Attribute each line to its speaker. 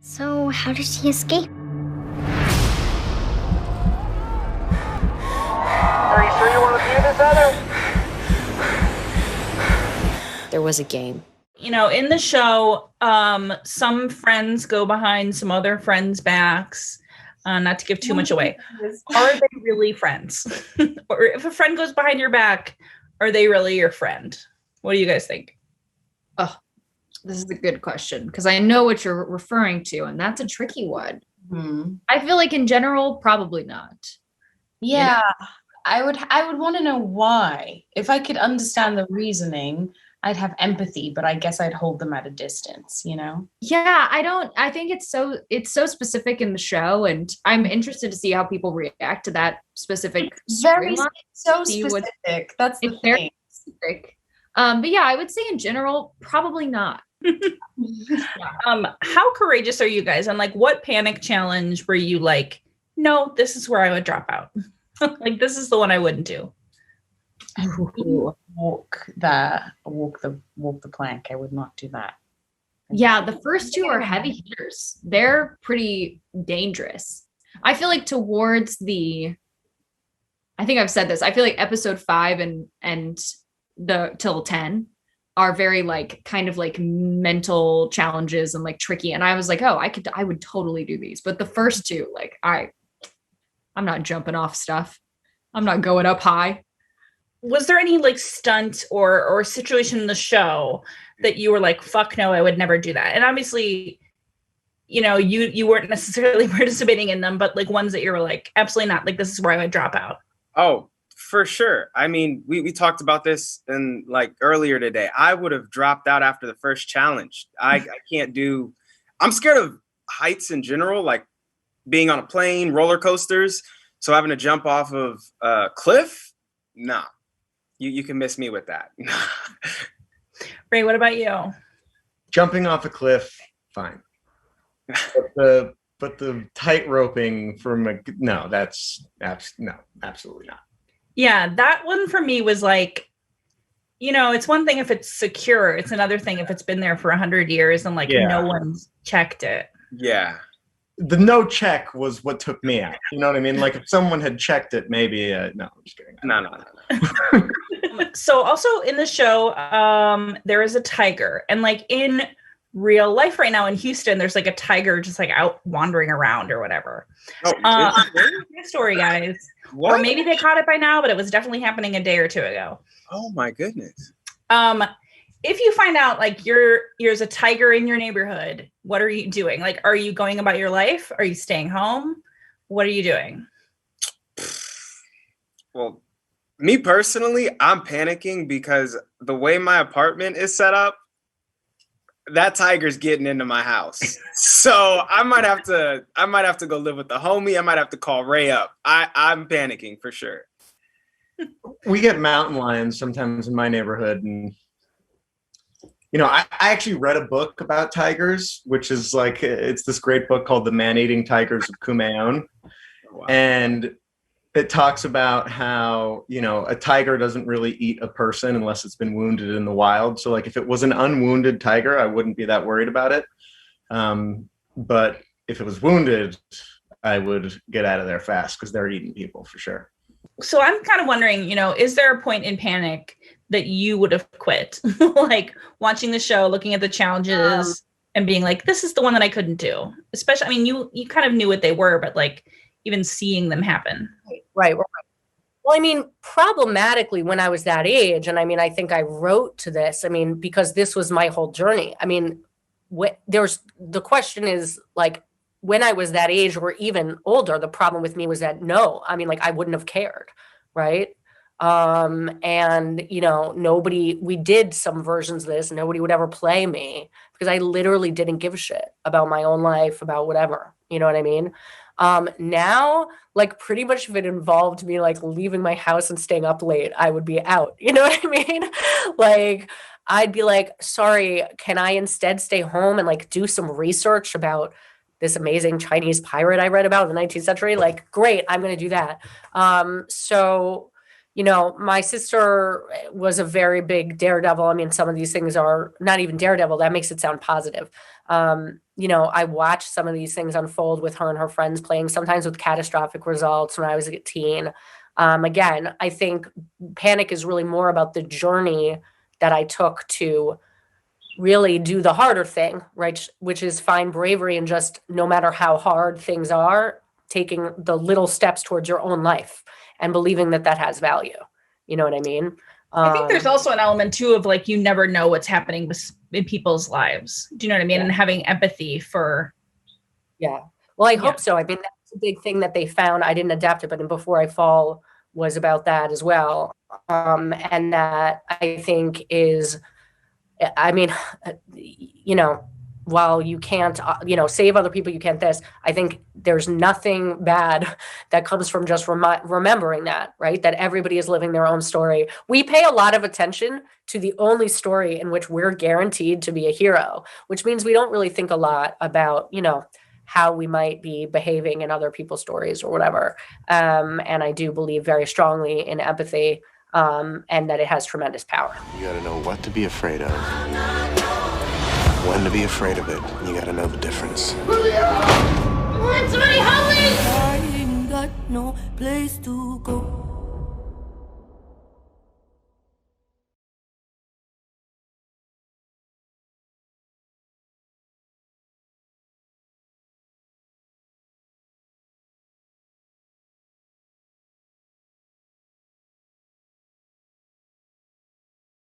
Speaker 1: So, how did he escape?
Speaker 2: Are you sure you want to do this, Heather?
Speaker 3: There was a game.
Speaker 4: You know, in the show, some friends go behind some other friends' backs. Not to give too much away. Are they really friends? Or if a friend goes behind your back, are they really your friend? What do you guys think?
Speaker 5: Oh, this is a good question because I know what you're referring to, and that's a tricky one. I feel like in general, probably not.
Speaker 6: Yeah, I would want to know why. If I could understand the reasoning, I'd have empathy, but I guess I'd hold them at a distance, you know?
Speaker 5: Yeah, I think it's so specific in the show, and I'm interested to see how people react to that specific storyline.
Speaker 6: So specific. That's the thing.
Speaker 5: Specific. But yeah, I would say in general, probably not.
Speaker 4: How courageous are you guys? And like, what panic challenge were you like, no, this is where I would drop out? Like, this is the one I wouldn't do.
Speaker 6: Walk the plank. I would not do that.
Speaker 5: Yeah, the first two are heavy hitters. They're pretty dangerous. I feel like towards I think I've said this. I feel like episode 5 and the till 10 are very like kind of like mental challenges and like tricky. And I was like, oh, I would totally do these. But the first two, like I'm not jumping off stuff. I'm not going up high.
Speaker 4: Was there any like stunt or situation in the show that you were like, fuck no, I would never do that? And obviously, you know, you weren't necessarily participating in them, but like ones that you were like, absolutely not, like this is where I would drop out.
Speaker 7: Oh, for sure. I mean, we talked about this in like earlier today. I would have dropped out after the first challenge. I can't do, I'm scared of heights in general, like being on a plane, roller coasters. So having to jump off of a cliff, nah. You can miss me with that.
Speaker 4: Ray, what about you?
Speaker 8: Jumping off a cliff, fine. But the tight roping from no, absolutely not.
Speaker 4: Yeah, that one for me was like, you know, it's one thing if it's secure. It's another thing if it's been there for 100 years and like no one's checked it.
Speaker 7: Yeah.
Speaker 8: The no check was what took me out. You know what I mean? Like if someone had checked it, maybe, no, I'm just kidding.
Speaker 7: No.
Speaker 4: So also in the show, there is a tiger, and like in real life right now in Houston, there's like a tiger just like out wandering around or whatever. Story, guys.
Speaker 7: What?
Speaker 4: Or maybe they caught it by now, but it was definitely happening a day or two ago.
Speaker 7: Oh my goodness.
Speaker 4: If you find out like there's a tiger in your neighborhood, what are you doing? Like, are you going about your life? Are you staying home? What are you doing?
Speaker 7: Well, me personally, I'm panicking because the way my apartment is set up, that tiger's getting into my house. So I might have to go live with the homie. I might have to call Ray up. I'm panicking for sure.
Speaker 8: We get mountain lions sometimes in my neighborhood, and you know, I actually read a book about tigers, which is like, it's this great book called The Man-Eating Tigers of Kumeon. Wow. And it talks about how, you know, a tiger doesn't really eat a person unless it's been wounded in the wild. So like if it was an unwounded tiger, I wouldn't be that worried about it. But if it was wounded, I would get out of there fast because they're eating people for sure.
Speaker 4: So I'm kind of wondering, you know, is there a point in panic that you would have quit? Like watching the show, looking at the challenges and being like, this is the one that I couldn't do. Especially, I mean, you kind of knew what they were, but like even seeing them happen.
Speaker 3: Right. Well, I mean, problematically when I was that age, and I mean, I think I wrote to this, I mean, because this was my whole journey. I mean, the question is like, when I was that age or even older, the problem with me was that I mean, like I wouldn't have cared. Right. And you know, we did some versions of this. Nobody would ever play me because I literally didn't give a shit about my own life, about whatever, you know what I mean? Now, like pretty much if it involved me like leaving my house and staying up late, I would be out. You know what I mean? Like, I'd be like, sorry, can I instead stay home and like do some research about this amazing Chinese pirate I read about in the 19th century? Like, great, I'm going to do that. So, you know, my sister was a very big daredevil. I mean, some of these things are not even daredevil. That makes it sound positive. I watched some of these things unfold with her and her friends playing, sometimes with catastrophic results when I was a teen. Again, I think panic is really more about the journey that I took to really do the harder thing, right? Which is find bravery and just no matter how hard things are, taking the little steps towards your own life and believing that that has value. You know what I mean?
Speaker 4: I think there's also an element too of like, you never know what's happening in people's lives. Do you know what I mean?
Speaker 3: Yeah.
Speaker 4: And having empathy for.
Speaker 3: Yeah. Well, I hope so. I mean, that's a big thing that they found. I didn't adapt it, but in Before I Fall was about that as well. And that I think is, I mean, while you can't, save other people, you can't this. I think there's nothing bad that comes from just remembering that, right? That everybody is living their own story. We pay a lot of attention to the only story in which we're guaranteed to be a hero, which means we don't really think a lot about, how we might be behaving in other people's stories or whatever. And I do believe very strongly in empathy, and that it has tremendous power.
Speaker 9: You gotta know what to be afraid of, when to be afraid of it. You gotta know the difference.
Speaker 10: Somebody help me! I ain't got no place to go.